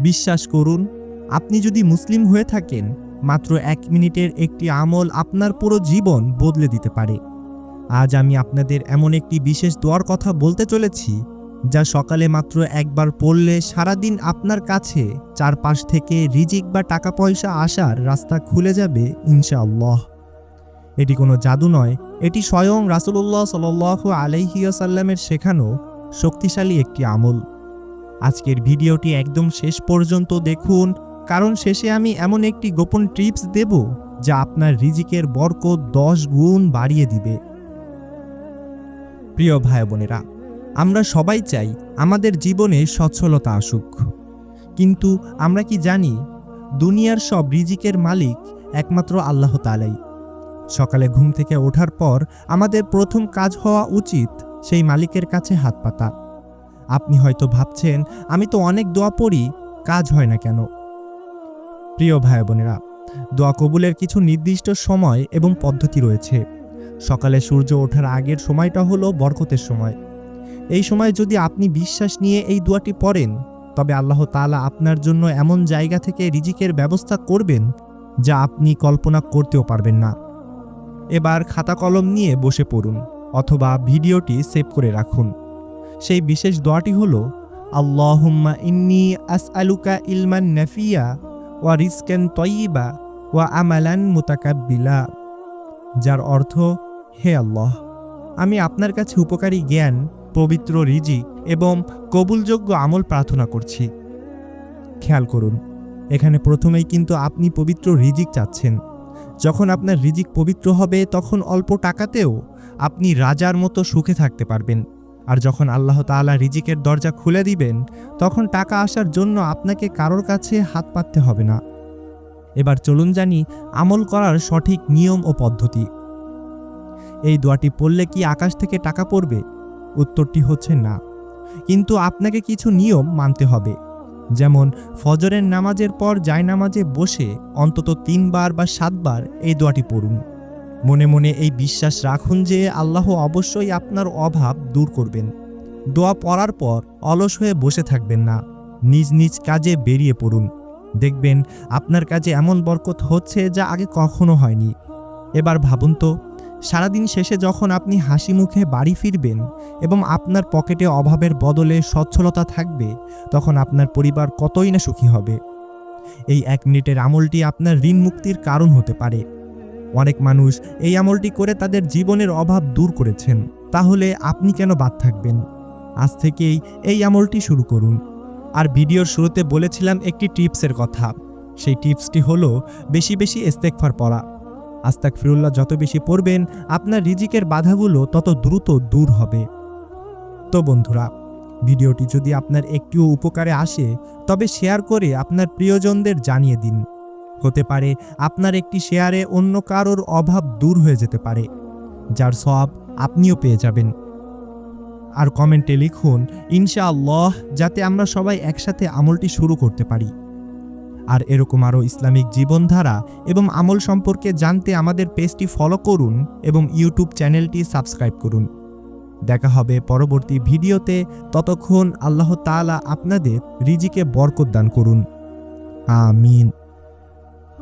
বিশ্বাস করুন, আপনি যদি মুসলিম হয়ে থাকেন, মাত্র 1 মিনিটের একটি আমল আপনার পুরো জীবন বদলে দিতে পারে। আজ আমি আপনাদের এমন একটি বিশেষ দোয়ার কথা বলতে চলেছি, যা সকালে মাত্র একবার পড়লে সারাদিন আপনার কাছে চারপাশ থেকে রিজিক বা টাকা পয়সা আসার রাস্তা খুলে যাবে ইনশাআল্লাহ। এটি কোনো জাদু নয়, এটি স্বয়ং রাসূলুল্লাহ সাল্লাল্লাহু আলাইহি ওয়াসাল্লামের শেখানো শক্তিশালী একটি আমল। আজকের ভিডিওটি একদম শেষ পর্যন্ত দেখুন, কারণ শেষে আমি এমন একটি গোপন টিপস দেব যা আপনার রিজিকের বরকত 10 গুণ বাড়িয়ে দিবে। প্রিয় ভাই বোনেরা, আমরা সবাই চাই আমাদের জীবনে সচ্ছলতা আসুক, কিন্তু আমরা কি জানি দুনিয়ার সব রিজিকের মালিক একমাত্র আল্লাহ তাআলাই। সকালে ঘুম থেকে ওঠার পর আমাদের প্রথম কাজ হওয়া উচিত সেই মালিকের কাছে হাত পাতা। আপনি হয়তো ভাবছেন, আমি তো অনেক দোয়া পড়ি, কাজ হয় না কেন? প্রিয় ভাই বোনেরা, দোয়া কবুলের কিছু নির্দিষ্ট সময় এবং পদ্ধতি রয়েছে। সকালে সূর্য ওঠার আগের সময়টা হলো বরকতের সময়। এই সময় যদি আপনি বিশ্বাস নিয়ে এই দোয়াটি পড়েন, তবে আল্লাহ তাআলা আপনার জন্য এমন জায়গা থেকে রিজিকের ব্যবস্থা করবেন যা আপনি কল্পনা করতেও পারবেন না। এবার খাতা কলম নিয়ে বসে পড়ুন, অথবা ভিডিওটি সেভ করে রাখুন। সেই বিশেষ দোয়াটি হলো, আল্লাহুম্মা ইন্নী আসআলুকা ইলমান নাফিয়া ওয়া রিজকান তাইয়্যিবা ওয়া আমালান মুতাকাব্বিলা, যার অর্থ, হে আল্লাহ, আমি আপনার কাছে উপকারী জ্ঞান, পবিত্র রিজিক এবং কবুলযোগ্য আমল প্রার্থনা করছি। খেয়াল করুন, এখানে প্রথমেই কিন্তু আপনি পবিত্র রিজিক চাচ্ছেন। যখন আপনার রিজিক পবিত্র হবে, তখন অল্প টাকাতেও আপনি রাজার মতো সুখে থাকতে পারবেন। আর যখন আল্লাহ তাআলা রিজিকের দরজা খুলে দিবেন, তখন টাকা আসার জন্য আপনাকে কারোর কাছে হাত পাততে হবে না। এবার চলুন জানি আমল করার সঠিক নিয়ম ও পদ্ধতি। এই দোয়াটি পড়লে কি আকাশ থেকে টাকা পড়বে? উত্তরটি হচ্ছে না, কিন্তু আপনাকে কিছু নিয়ম মানতে হবে। যেমন ফজরের নামাজের পর জায়নামাজে বসে অন্তত 3 বার বা 7 বার এই দোয়াটি পড়ুন। মনে মনে এই বিশ্বাস রাখুন যে আল্লাহ অবশ্যই আপনার অভাব দূর করবেন। দোয়া পড়ার পর অলস হয়ে বসে থাকবেন না, নিজ নিজ কাজে বেরিয়ে পড়ুন। দেখবেন আপনার কাজে এমন বরকত হচ্ছে যা আগে কখনো হয়নি। এবার ভাবুন তো, সারাদিন শেষে যখন আপনি হাসি মুখে বাড়ি ফিরবেন এবং আপনার পকেটে অভাবের বদলে সচ্ছলতা থাকবে, তখন আপনার পরিবার কতই না সুখী হবে। এই 1 মিনিটের আমলটি আপনার ঋণ মুক্তির কারণ হতে পারে। অনেক মানুষ এই আমলটি করে তাদের জীবনের অভাব দূর করেছেন, তাহলে আপনি কেন বাদ থাকবেন? আজ থেকেই এই আমলটি শুরু করুন। আর ভিডিওর শুরুতে বলেছিলাম একটি টিপসের কথা। সেই টিপসটি হলো বেশি বেশি ইস্তেগফার পড়া। আস্তাগফিরুল্লাহ যত বেশি পড়বেন, আপনার রিজিকের বাধাগুলো তত দ্রুত দূর হবে। তো বন্ধুরা, ভিডিওটি যদি আপনার একটুও উপকারে আসে, তবে শেয়ার করে আপনার প্রিয়জনদের জানিয়ে দিন। হতে পারে আপনার একটি শেয়ারে অন্য কারোর অভাব দূর হয়ে যেতে পারে, যার সওয়াব আপনিও পেয়ে যাবেন। আর কমেন্টে লিখুন ইনশাআল্লাহ, যাতে আমরা সবাই একসাথে আমলটি শুরু করতে পারি। আর এরকম আরও ইসলামিক জীবনধারা এবং আমল সম্পর্কে জানতে আমাদের পেজটি ফলো করুন এবং ইউটিউব চ্যানেলটি সাবস্ক্রাইব করুন। দেখা হবে পরবর্তী ভিডিওতে। ততক্ষণ আল্লাহ তাআলা আপনাদের রিজিকে বরকত দান করুন। আমিন।